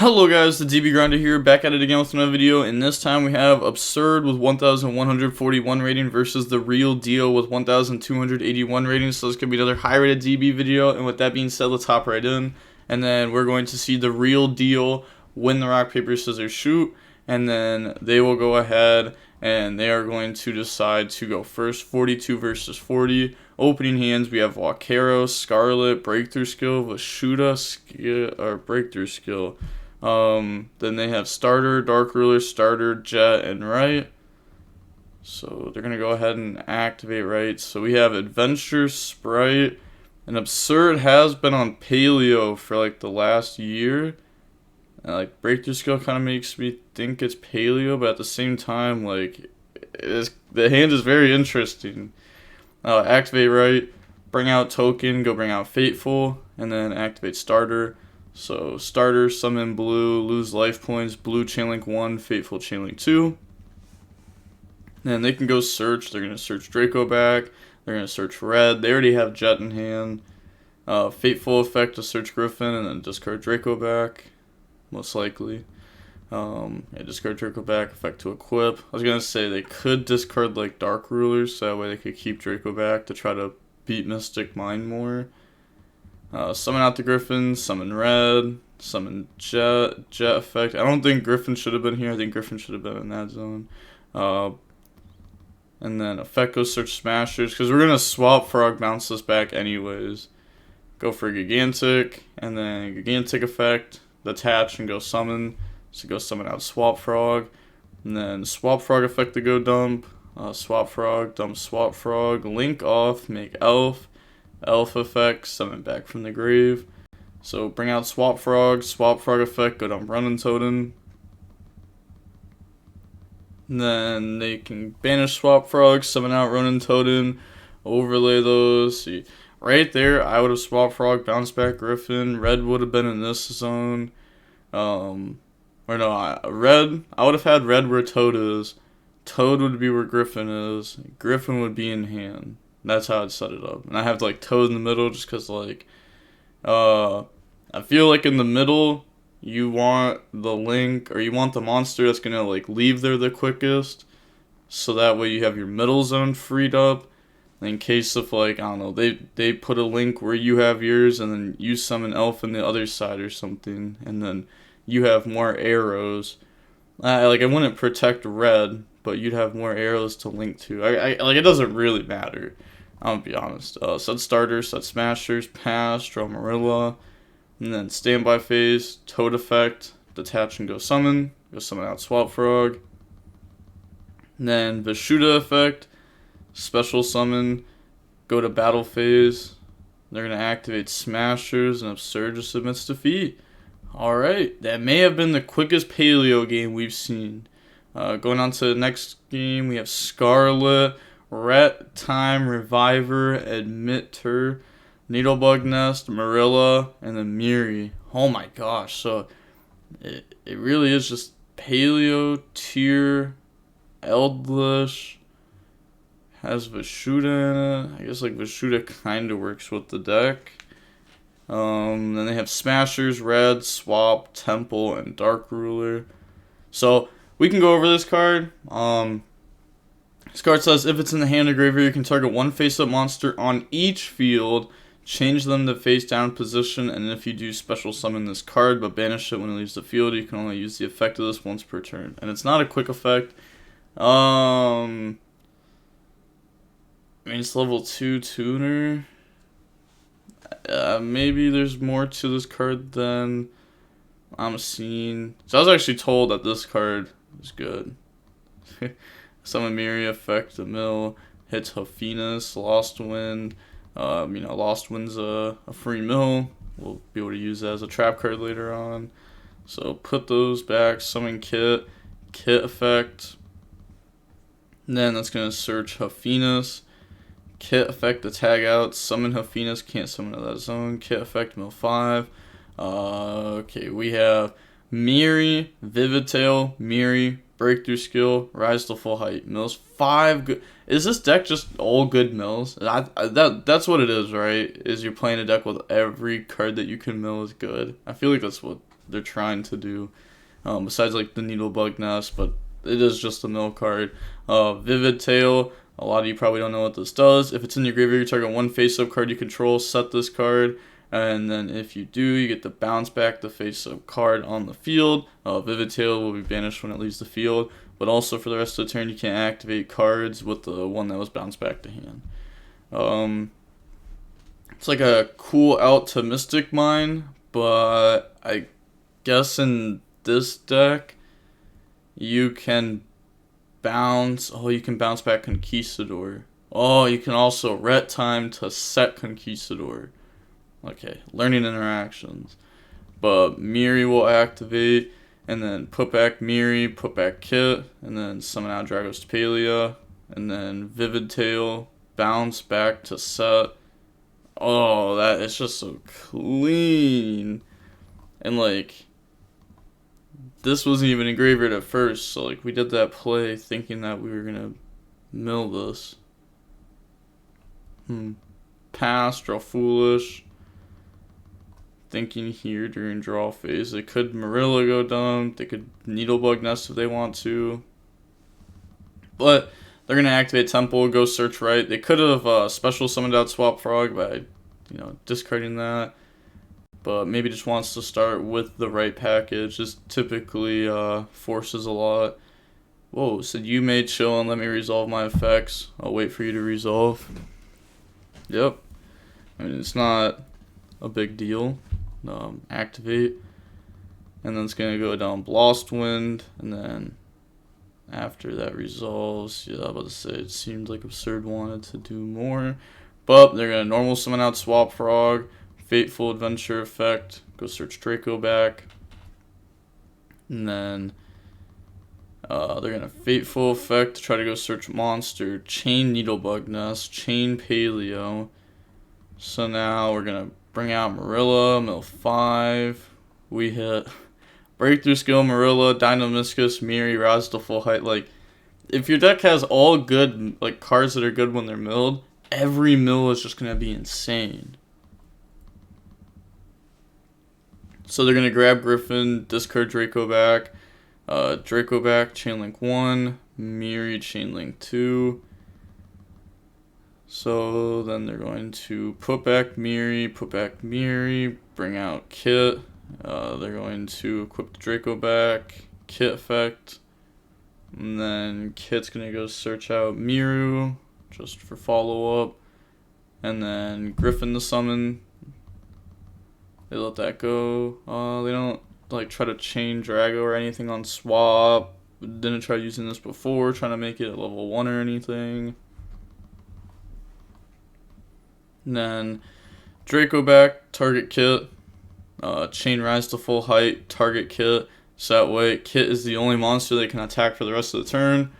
Hello guys, the DB Grinder here, back at it again with another video, and this time we have Absurd with 1,141 rating versus the Real Deal with 1,281 rating, so this could be another high rated DB video, and with that being said, let's hop right in, and then we're going to see the Real Deal win the rock, paper, scissors, shoot, and then they will go ahead and they are going to decide to go first, 42 versus 40. Opening hands, we have Wakero, Scarlet, Breakthrough Skill, Vashuda, Breakthrough Skill. Then they have Starter, Dark Ruler, Starter, Jet, and Right. So they're going to go ahead and activate Right. So we have Adventure, Spright, and Absurd has been on Paleo for like the last year. And, like, Breakthrough Skill kind of makes me think it's Paleo, but at the same time, like, the hand is very interesting. Activate Right, bring out Token, go bring out Fateful, and then activate Starter. So Starter, summon blue, lose life points, blue Chainlink 1, Fateful Chainlink 2. Then they can go search. They're going to search Draco back. They're going to search red. They already have Jet in hand. Fateful effect to search Griffin and then discard Draco back, most likely. Discard Draco back, effect to equip. I was going to say they could discard like Dark Rulers, so that way they could keep Draco back to try to beat Mystic Mind more. Summon out the Griffin, summon red, summon Jet effect. I don't think Griffin should have been here. I think Griffin should have been in that zone. And then effect goes search Smashers, because we're going to swap Frog, bounce this back anyways. Go for Gigantic, and then Gigantic effect, detach and go summon. So go summon out Swap Frog, and then Swap Frog effect to go dump. Swap Frog, dump Swap Frog, link off, make Elf effect, summon back from the grave. So bring out Swap Frog effect, go dump Running Totem. And then they can banish Swap Frog, summon out Running Totem, overlay those. See, right there, I would have Swap Frog, bounce back Griffin. Red would have been in this zone. Red, I would have had red where Toad is. Toad would be where Griffin is. Griffin would be in hand. That's how I'd set it up. And I have like Toad in the middle just because like, I feel like in the middle, you want the link, or you want the monster that's going to like leave there the quickest. So that way you have your middle zone freed up. In case of like, I don't know, they put a link where you have yours and then you summon Elf on the other side or something. And then you have more arrows. I wouldn't protect red, but you'd have more arrows to link to. Like, it doesn't really matter. I'll be honest. Set Starter, set Smashers, pass, draw Marilla, and then standby phase, Toad effect, detach and go summon out Swap Frog. And then Vashuda effect, special summon, go to battle phase. They're gonna activate Smashers and Absurd just submits defeat. Alright, that may have been the quickest Paleo game we've seen. Going on to the next game, we have Scarlet, Ret, Time, Reviver, Admitter, Needlebug Nest, Marilla, and then Miri. Oh my gosh, so it really is just Paleo, Tier, Eldlish, has Vashuda in it. I guess like Vashuda kind of works with the deck. Then they have Smashers, Red, Swap, Temple, and Dark Ruler. So we can go over this card. This card says if it's in the hand or graveyard, you can target one face-up monster on each field, change them to face-down position, and if you do, special summon this card, but banish it when it leaves the field. You can only use the effect of this once per turn, and it's not a quick effect. I mean, it's level 2 tuner. Maybe there's more to this card than I'm seeing. So I was actually told that this card is good. Summon Miri effect, the mill, hits Hophinus, Lost Wind. Lost Wind's a free mill. We'll be able to use that as a trap card later on. So put those back, summon Kit effect. And then that's going to search Hophinus. Kit effect to tag out, summon Hophinus, can't summon to that zone. Kit effect, mill 5. Okay, we have Miri, Vivid Tail, Miri, Breakthrough Skill, Rise to Full Height. Mills 5 good. Is this deck just all good mills? That's what it is, right? Is you're playing a deck with every card that you can mill is good. I feel like that's what they're trying to do. Besides like the Needlebug Nest, but it is just a mill card. Vivid Tail. A lot of you probably don't know what this does. If it's in your graveyard, you target one face-up card you control, set this card, and then if you do, you get to bounce back the face-up card on the field. Vivid Tail will be banished when it leaves the field, but also for the rest of the turn, you can't activate cards with the one that was bounced back to hand. It's like a cool out to Mystic Mine, but I guess in this deck, you can bounce. Oh, you can bounce back Conquistador. Oh, you can also ret time to set Conquistador. Okay, learning interactions. But Miri will activate, and then put back Miri, put back Kit, and then summon out Dragos Palia, and then Vivid Tail, bounce back to set. Oh, that is just so clean. And like, this wasn't even in graveyard at first, so like we did that play thinking that we were gonna mill this. Pass, draw foolish. Thinking here during draw phase. They could Marilla go down, they could Needlebug Nest if they want to. But they're gonna activate Temple, go search right. They could have special summoned out Swap Frog by discarding that. But maybe just wants to start with the right package. This typically forces a lot. Whoa, said you may chill and let me resolve my effects. I'll wait for you to resolve. Yep. I mean, it's not a big deal. Activate. And then it's going to go down Lost Wind. And then after that resolves, yeah, I was about to say it seemed like Absurd wanted to do more. But they're going to normal summon out Swap Frog. Fateful Adventure effect, go search Draco back, and then they're going to Fateful effect to try to go search Monster, Chain Needlebug Nest, Chain Paleo. So now we're going to bring out Marilla, mill 5, we hit Breakthrough Skill, Marilla, Dynamiscus, Miri, Rise to Full Height. Like, if your deck has all good, like, cards that are good when they're milled, every mill is just going to be insane. So they're going to grab Griffin, discard Draco back, Chainlink 1, Miri, Chainlink 2. So then they're going to put back Miri, bring out Kit. They're going to equip the Draco back, Kit effect. And then Kit's going to go search out Miru, just for follow-up. And then Griffin to summon. They let that go. They don't like try to chain Drago or anything on swap. Didn't try using this before, trying to make it at level 1 or anything. And then Draco back, target Kit. Chain Rise to Full Height, target Kit. So that way, Kit is the only monster they can attack for the rest of the turn.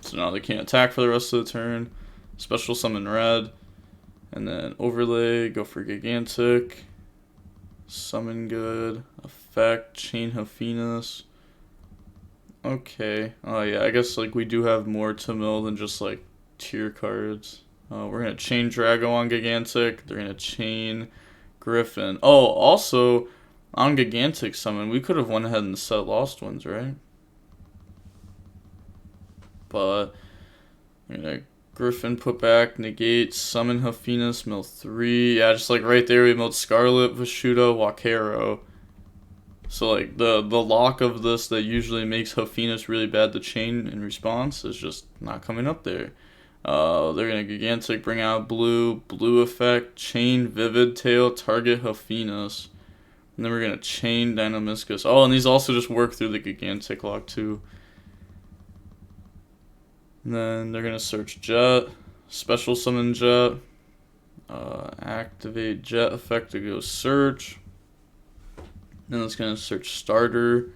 So now they can't attack for the rest of the turn. Special summon red. And then overlay, go for Gigantic. Summon good. Effect, Chain Hephaestus. Okay. Oh yeah, I guess like we do have more to mill than just like tier cards. We're gonna chain Drago on Gigantic. They're gonna chain Griffin. Oh, also on Gigantic summon, we could have went ahead and set Lost Winds, right? But Griffin put back, negate, summon Hephaestus, mill 3. Yeah, just like right there we milled Scarlet, Vishuda, Wakero. So like the lock of this that usually makes Hephaestus really bad to chain in response is just not coming up there. They're gonna Gigantic, bring out blue effect, chain Vivid Tail, target Hephaestus. And then we're gonna chain Dynamiscus. Oh, and these also just work through the Gigantic lock too. And then they're gonna search Jet, special summon Jet, activate Jet effect to go search. Then it's gonna search Starter.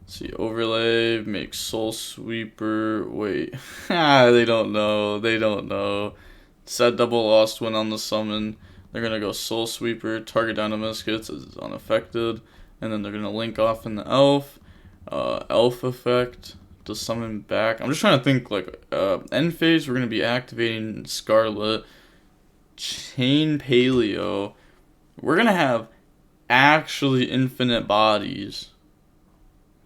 Let's see, overlay, make Soul Sweeper. Wait, they don't know. Set double Lost Wind on the summon. They're gonna go Soul Sweeper, target Dynamiscus is unaffected, and then they're gonna link off in the Elf, Elf effect to summon back. I'm just trying to think like end phase. We're gonna be activating Scarlet, chain Paleo. We're gonna have actually infinite bodies.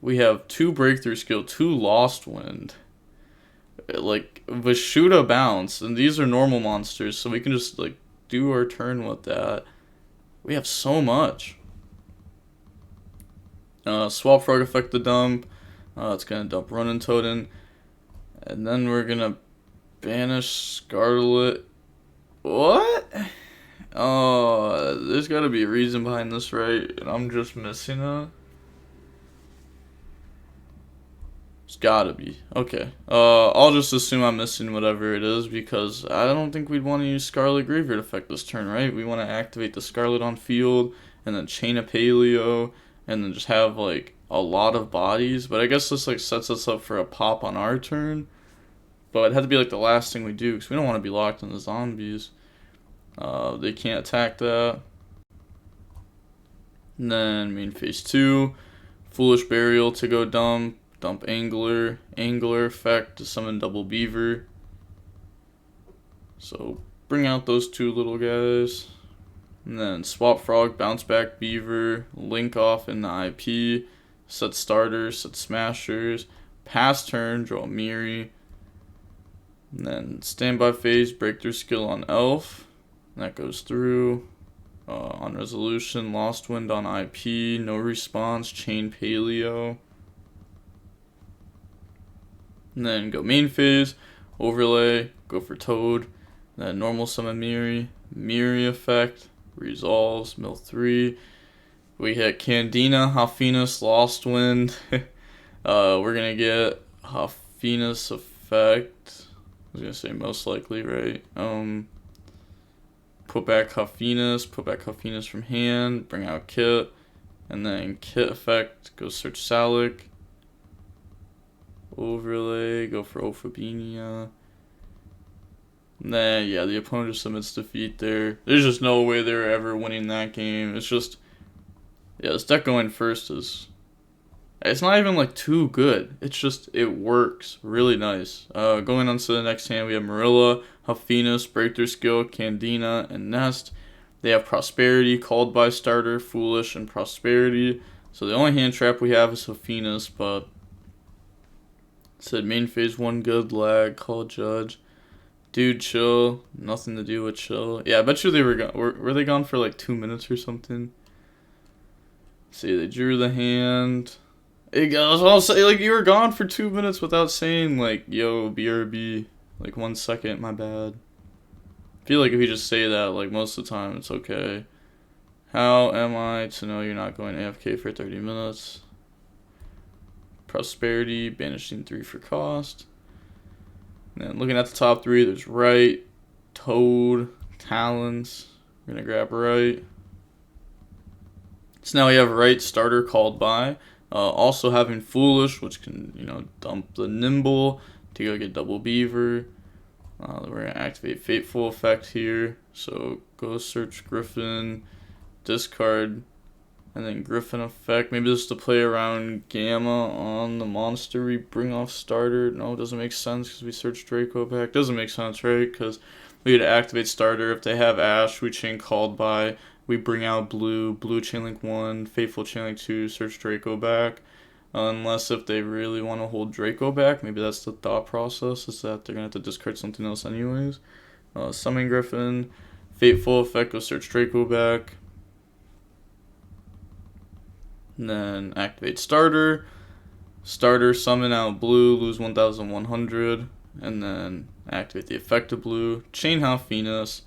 We have 2 breakthrough skill, 2 lost wind. Like, with shoot a bounce, and these are normal monsters, so we can just, like, do our turn with that. We have so much. Swap Frog effect the dump. It's gonna dump Running Totem. And then we're gonna banish Scarlet. What? Oh, there's gotta be a reason behind this, right? And I'm just missing it. It's gotta be. Okay. I'll just assume I'm missing whatever it is because I don't think we'd want to use Scarlet Graveyard effect this turn, right? We want to activate the Scarlet on field and then chain a Paleo and then just have like a lot of bodies. But I guess this like sets us up for a pop on our turn. But it had to be like the last thing we do because we don't want to be locked in the zombies. They can't attack that. And then main phase 2, Foolish Burial to go dump. Dump Angler effect to summon Double Beaver. So bring out those 2 little guys. And then Swap Frog, Bounce Back Beaver, Link off in the IP, set starters, set smashers, pass turn, draw Miri. And then standby phase, breakthrough skill on Elf. And that goes through. On resolution, Lost Wind on IP, no response, chain Paleo. And then go main phase, overlay, go for Toad, then normal summon Miri effect, resolves, mill 3. We hit Candina, Halfinus, Lost Wind. We're gonna get Halfinus effect. I was gonna say most likely, right? Put back Halfinus from hand, bring out Kit, and then Kit effect, go search Salic. Overlay, go for Ophibinia. And then, yeah, the opponent just submits defeat there. There's just no way they're ever winning that game. It's just, yeah, this deck going first is, it's not even like too good. It's just, it works really nice. Going on to the next hand, we have Marilla, Halfinus, Breakthrough Skill, Candina, and Nest. They have Prosperity, Called by Starter, Foolish, and Prosperity. So the only hand trap we have is Halfinus, but said main phase 1 good, lag, call judge. Dude, chill. Nothing to do with chill. Yeah, I bet you they were gone. Were they gone for like 2 minutes or something? See, they drew the hand. It goes, I'll say, like, you were gone for 2 minutes without saying, like, yo, BRB. Like, 1 second, my bad. I feel like if you just say that, like, most of the time, it's okay. How am I to know you're not going AFK for 30 minutes? Prosperity, banishing 3 for cost. And then looking at the top 3, there's Right, Toad, Talons. We're going to grab Right. So now we have Right, starter called by. Also having Foolish, which can, dump the Nimble to go get Double Beaver. We're going to activate Fateful effect here. So go search Griffin, discard, and then Griffin effect. Maybe this is to play around Gamma on the monster we bring off starter. No, it doesn't make sense because we search Draco back. Doesn't make sense, right? Because we had to activate starter. If they have Ash, we chain called by. We bring out blue chainlink 1, Fateful chainlink 2, search Draco back. Unless if they really want to hold Draco back, maybe that's the thought process, is that they're going to have to discard something else anyways. Summon Griffin, Fateful effect, go search Draco back. And then activate starter. Starter, summon out blue, lose 1,100. And then activate the effect of blue. Chain Halfinus.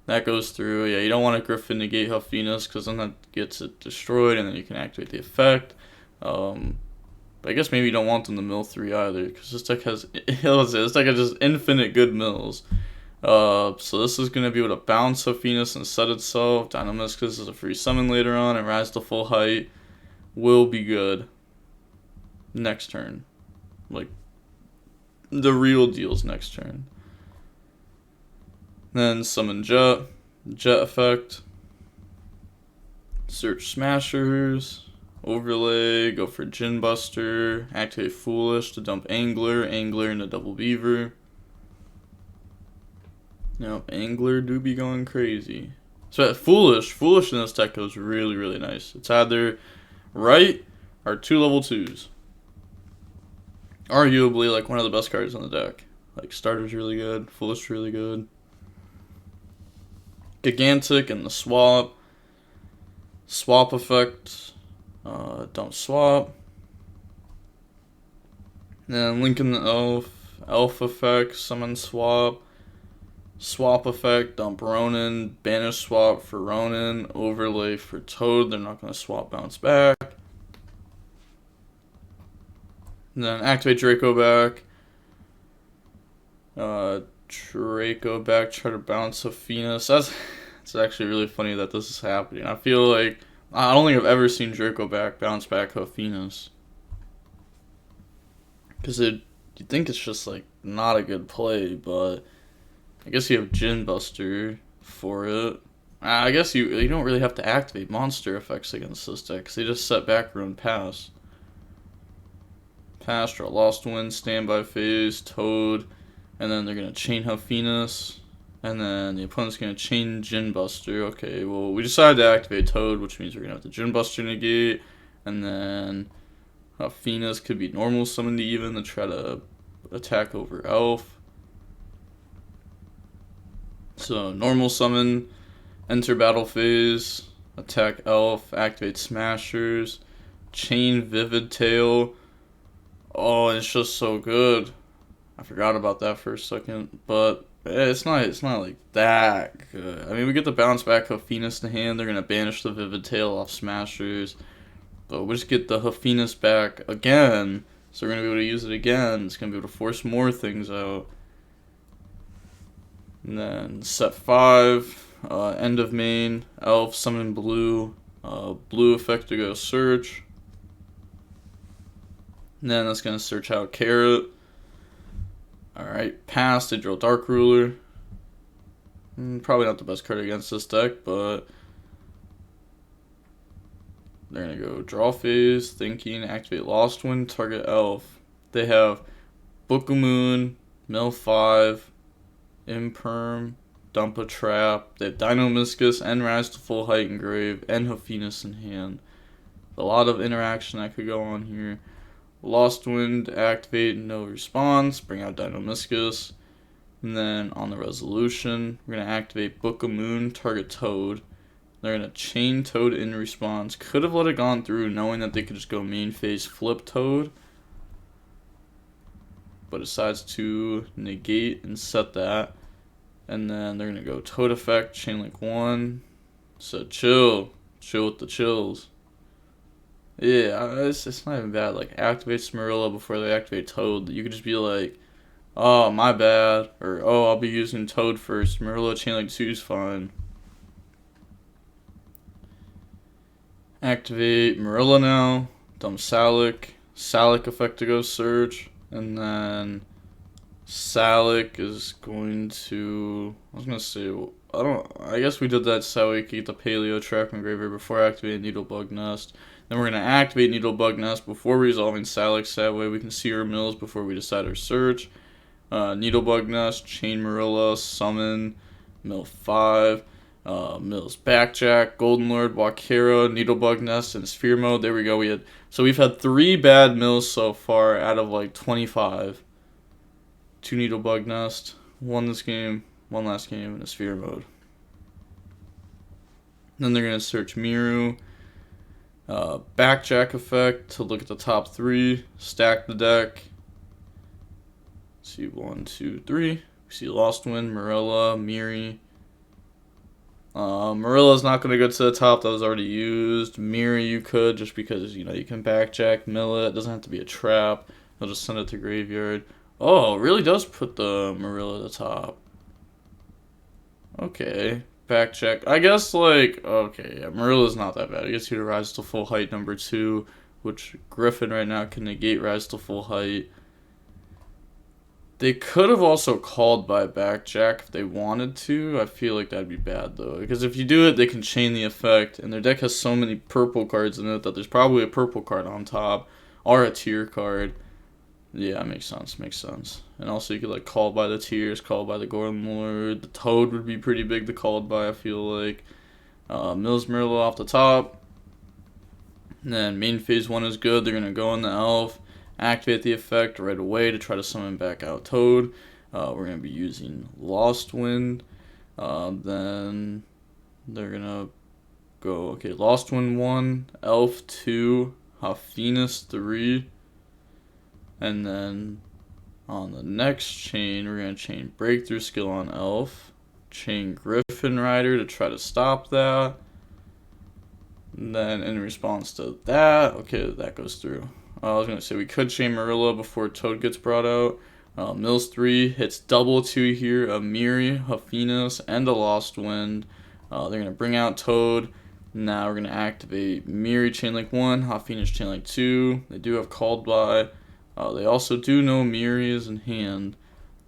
That goes through. Yeah, you don't want a Griffin negate Halfinus because then that gets it destroyed and then you can activate the effect. But I guess maybe you don't want them to mill 3 either because this deck has just infinite good mills. So this is going to be able to bounce Halfinus and set itself. Dynamis, because this is a free summon later on, and rise to full height. Will be good next turn. Like, the real deal's next turn. Then summon Jet effect. Search Smashers. Overlay, go for Gin Buster. Activate Foolish to dump Angler into Double Beaver. Now, Angler do be going crazy. So Foolish in this deck goes really, really nice. It's either right or 2 level 2s. Arguably, like, one of the best cards on the deck. Like, Starter's really good, Foolish really good. Gigantic and the swap. Swap effect. Don't swap. Then Lincoln the Elf. Elf effect, summon swap. Swap effect, dump Ronin. Banish swap for Ronin. Overlay for Toad. They're not going to swap bounce back. And then activate Draco back. Draco back, try to bounce Hephaestus. It's actually really funny that this is happening. I feel like I don't think I've ever seen Draco back bounce back Hephaestus. Because you'd think it's just like not a good play, but I guess you have Djinn Buster for it. I guess you don't really have to activate monster effects against this deck, because they just set back row and pass. Pass, draw Lost Wind, standby phase, Toad, and then they're going to chain Hephaestus, and then the opponent's going to chain Djinn Buster. Okay, well, we decided to activate Toad, which means we're going to have the Djinn Buster negate, and then Hephaestus could be normal summoned even to try to attack over Elf. So, normal summon, enter battle phase, attack Elf, activate Smashers, chain Vivid Tail. Oh, it's just so good. I forgot about that for a second, but it's not like that good. I mean, we get the bounce back Hephaestus in hand. They're gonna banish the Vivid Tail off Smashers, but we just get the Hephaestus back again, so we're gonna be able to use it again. It's gonna be able to force more things out. And then set 5, end of main, Elf, summon blue, blue effect to go search. And then that's going to search out Carrot. Alright, pass, they draw Dark Ruler. Probably not the best card against this deck, but they're going to go draw phase, thinking, activate Lost Wind, target Elf. They have Book of Moon, Mill 5, Imperm, Dump a Trap. They have Dino-Miscus and Rise to Full Height Engrave and Hephaestus in hand. A lot of interaction that could go on here. Lost Wind, activate, no response, bring out Dino-Miscus. And then on the resolution, we're going to activate Book of Moon, target Toad. They're going to chain Toad in response. Could have let it gone through knowing that they could just go main phase, flip Toad. But decides to negate and set that. And then they're going to go Toad effect, chain link 1. So chill with the chills. Yeah, it's not even bad. Like, activate Smarilla before they activate Toad. You could just be like, oh, my bad. Or, oh, I'll be using Toad first. Smarilla Chainlink 2 is fine. Activate Marilla now. Dump Salic. Salic effect to go search. And then Salic is going to... I was going to say... I guess we did that so we could get the Paleo Trap Engraver before activating Needlebug Nest. Then we're going to activate Needlebug Nest before resolving Salix. That way we can see our mills before we decide our search. Needlebug Nest, Chain Marilla, Summon, Mill 5, Mills Backjack, Golden Lord, Wakera, Needlebug Nest, and Sphere Mode. There we go. We've had 3 bad mills so far out of like 25. 2 Needlebug Nest, 1 this game, 1 last game, and a Sphere Mode. Then they're going to search Miru. Backjack effect to look at the top 3, stack the deck. See 1, 2, 3. We see Lost Wind, Marilla, Miri. Marilla's not going to go to the top, that was already used. Miri you could, just because you can backjack, mill it. It doesn't have to be a trap. I'll just send it to graveyard. Oh, it really does put the Marilla at the top. Okay. Backcheck. I guess, okay, yeah, Marilla's not that bad. I guess you to Rise to Full Height number 2, which Griffin right now can negate Rise to Full Height. They could have also called by Backjack if they wanted to. I feel like that'd be bad, though. Because if you do it, they can chain the effect, and their deck has so many purple cards in it that there's probably a purple card on top, or a tier card. Yeah, makes sense. And also you could call by the tiers, call by the Golden Lord. The Toad would be pretty big to call by, I feel like. Mills Marilla off the top. And then main phase 1 is good. They're going to go on the elf, activate the effect right away to try to summon back out Toad. We're going to be using Lost Wind. Then they're going to go, okay, Lost Wind 1, Elf 2, Hafenus 3. And then on the next chain, we're going to chain Breakthrough Skill on Elf, chain Griffin Rider to try to stop that. And then in response to that, okay, that goes through. I was going to say we could chain Marilla before Toad gets brought out. Mills 3 hits double 2 here, a Miri, Hafenus, and a Lost Wind. They're going to bring out Toad. Now we're going to activate Miri Chainlink 1, Hafenus Chainlink 2. They do have Called By. They also do know Miri is in hand.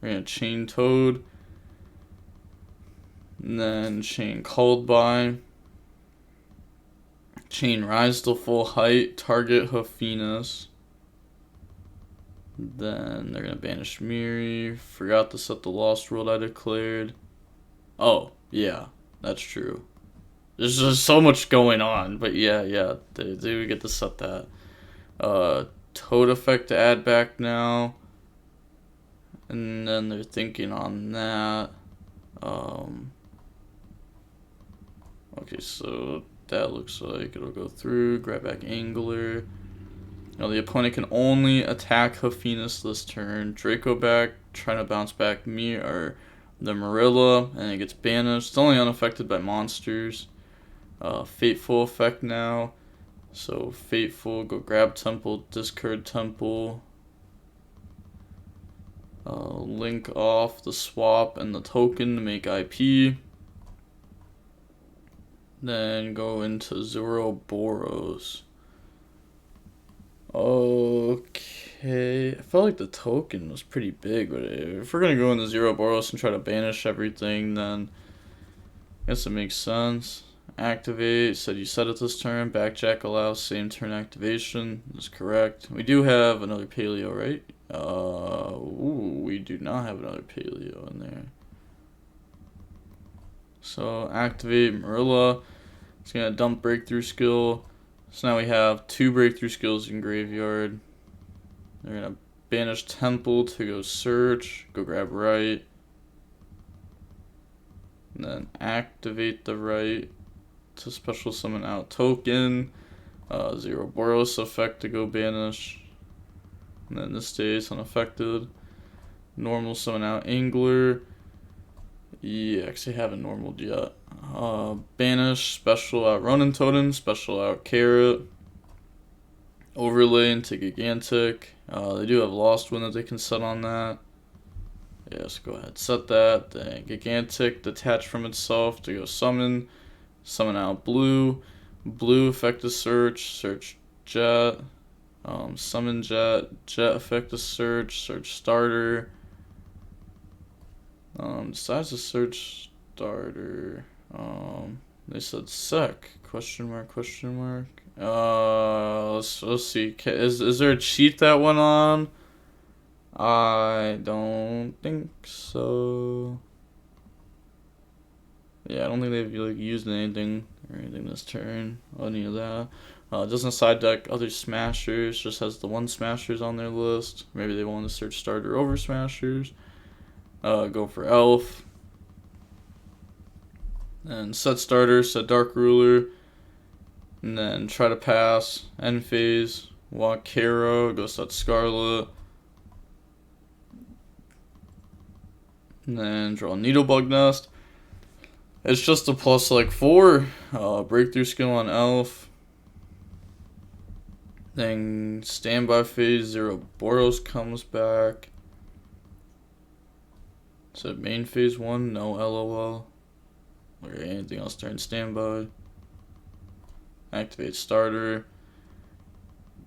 We're going to chain Toad. And then chain Called By. Chain Rise to full height, target Hafenus. Then they're going to banish Miri. Forgot to set the Lost World I declared. Oh, yeah, that's true. There's just so much going on, but yeah, they do get to set that. Toad effect to add back now. And then they're thinking on that. Okay, so that looks like it'll go through. Grab back Angler. Now the opponent can only attack Hafenus this turn. Draco back, trying to bounce back me or the Marilla, and it gets banished. It's only unaffected by monsters. Fateful effect now. So Fateful, go grab Temple, discard Temple. Link off the swap and the token to make IP. Then go into Zoroboros. Okay, I felt like the token was pretty big, but if we're gonna go into Zoroboros and try to banish everything, then I guess it makes sense. Activate, said you set it this turn. Backjack allows same turn activation. That's correct. We do have another Paleo, right? We do not have another Paleo in there. So activate Marilla. It's gonna dump Breakthrough Skill. So now we have 2 Breakthrough Skills in Graveyard. They're gonna banish Temple to go search. Go grab Right. And then activate the Right to special summon out token. Zoroboros effect to go banish. And then this stays unaffected. Normal summon out Angler. Yeah, actually haven't normaled yet. Banish, special out Ronin Totem, special out Carrot. Overlay into Gigantic. They do have Lost Wind that they can set on that. Yes, go ahead, set that. Then Gigantic, detach from itself to go summon. Summon out Blue. Blue effect to search Jet. Summon Jet. Jet effect to search Starter. Decides to search Starter. They said sec, question mark. Let's see. Is there a cheat that went on? I don't think so. Yeah, I don't think they've like used anything this turn. Any of that. Doesn't side deck other Smashers. Just has the 1 Smashers on their list. Maybe they want to search Starter over Smashers. Go for Elf. And set Starter, set Dark Ruler. And then try to pass. End phase. Walk Kara. Go set Scarlet. And then draw Needlebug Nest. It's just a plus like 4. Breakthrough Skill on Elf. Then standby phase. Zoroboros comes back. So main phase 1, no LOL. Or anything else during standby. Activate Starter.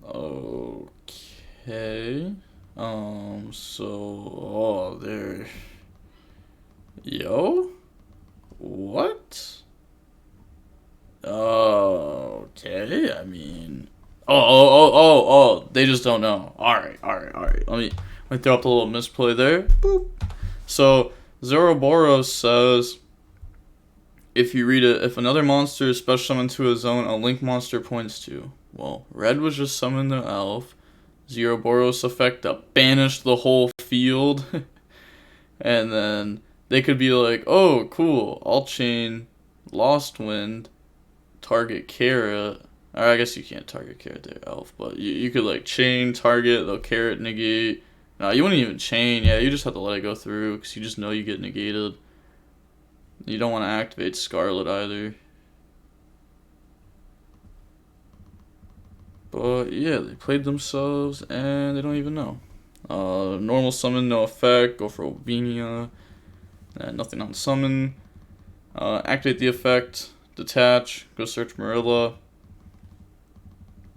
Okay. There. Yo? What? Okay, I mean. They just don't know. Alright. Let me throw up a little misplay there. Boop. So, Zoroboros says, if you read it, if another monster is special summoned to a zone, a link monster points to. Well, red was just summoned the elf. Zeroboros effect that banished the whole field. And then they could be like, oh, cool, I'll chain Lost Wind, target Carrot. Or I guess you can't target Carrot there, elf, but you could like chain, target, they'll Carrot, negate. No, you wouldn't even chain. Yeah, you just have to let it go through because you just know you get negated. You don't want to activate Scarlet either. But yeah, they played themselves and they don't even know. Normal summon, no effect. Go for Obinia. Nothing on summon. Activate the effect. Detach. Go search Marilla.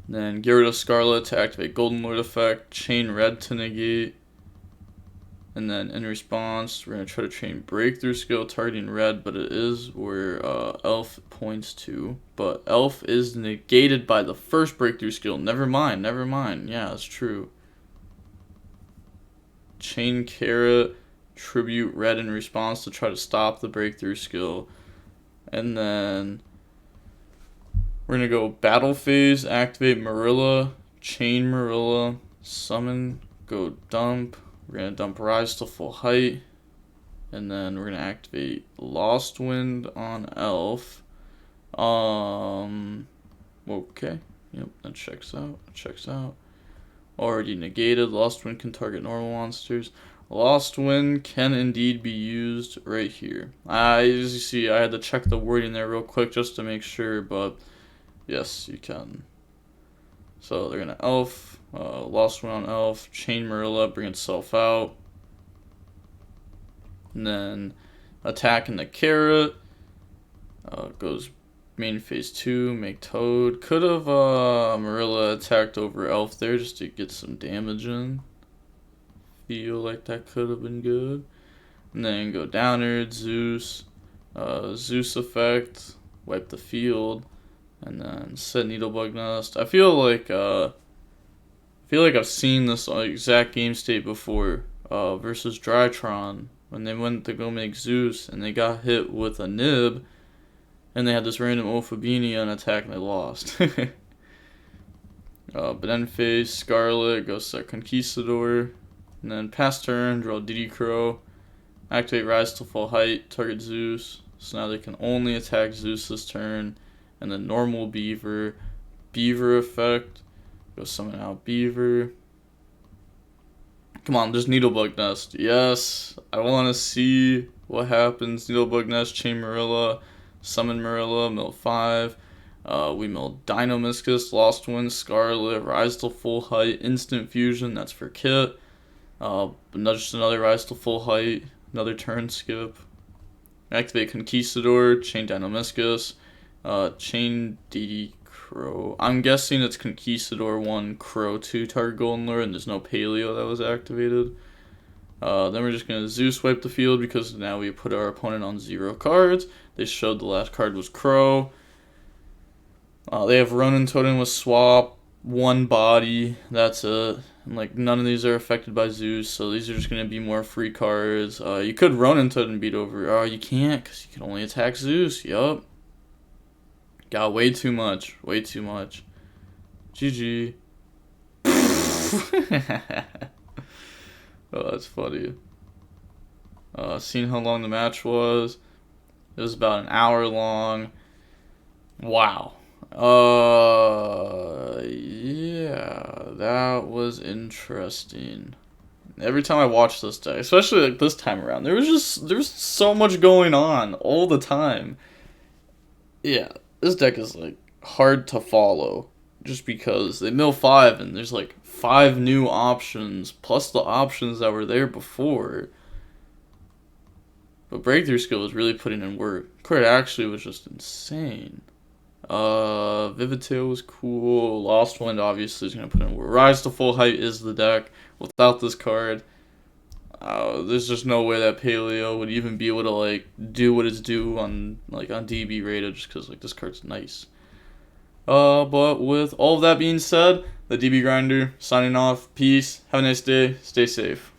Then get rid of Scarlet to activate Golden Lord effect. Chain red to negate. And then in response, we're going to try to chain Breakthrough skill targeting red, but it is where Elf points to. But Elf is negated by the first Breakthrough skill. Never mind. Yeah, that's true. Chain Carrot, tribute red in response to try to stop the Breakthrough skill. And then we're going to go Battle Phase, activate Marilla, chain Marilla, summon, go dump. We're going to dump Rise to full height. And then we're going to activate Lost Wind on Elf. Okay. Yep, that checks out. Already negated. Lost Wind can target normal monsters. Lost Wind can indeed be used right here. As you see, I had to check the wording there real quick just to make sure, but yes, you can. So they're going to Elf. Lost Wind on Elf, chain Marilla, bring itself out, and then attacking the Carrot, goes main phase 2, make Toad. Could have Marilla attacked over Elf there just to get some damage in. Feel like that could have been good. And then go downward, Zeus, Zeus effect, wipe the field, and then set Needlebug Nest. I feel like I've seen this exact game state before versus Drytron when they went to go make Zeus and they got hit with a nib and they had this random Ophibinia and attack and they lost. But then phase Scarlet, go set Conquistador, and then pass turn, draw Diddy Crow, activate Rise to full height, target Zeus. So now they can only attack Zeus this turn, and then normal Beaver effect. Go summon out Beaver. Come on, just Needlebug Nest. Yes, I want to see what happens. Needlebug Nest, chain Marilla, summon Marilla, mill 5. We mill Dinomiscus, Lost Wind, Scarlet, Rise to full height, instant fusion. That's for Kit. Just another Rise to full height, another turn skip. Activate Conquistador, chain Dinomiscus, chain DD Crow. I'm guessing it's Conquistador 1, Crow 2, target Golden Lure, and there's no Paleo that was activated. Then we're just going to Zeus wipe the field because now we put our opponent on 0 cards. They showed the last card was Crow. They have Ronin Totem with swap, 1 body, that's it. And like none of these are affected by Zeus, so these are just going to be more free cards. You could Ronin Totem beat over. Oh, you can't because you can only attack Zeus. Yup. Got way too much. GG. Oh, that's funny. Seeing how long the match was. It was about an hour long. Wow. Yeah, that was interesting. Every time I watch this deck, especially like this time around, there's so much going on all the time. Yeah, this deck is like hard to follow just because they mill 5 and there's like 5 new options plus the options that were there before. But Breakthrough skill was really putting in work. Card actually was just insane. Vivid Tail was cool. Lost Wind obviously is going to put in work. Rise to full height is the deck. Without this card, there's just no way that Paleo would even be able to like do what it's due on DB rated just because like this card's nice. But with all of that being said, the DB Grinder signing off. Peace. Have a nice day. Stay safe.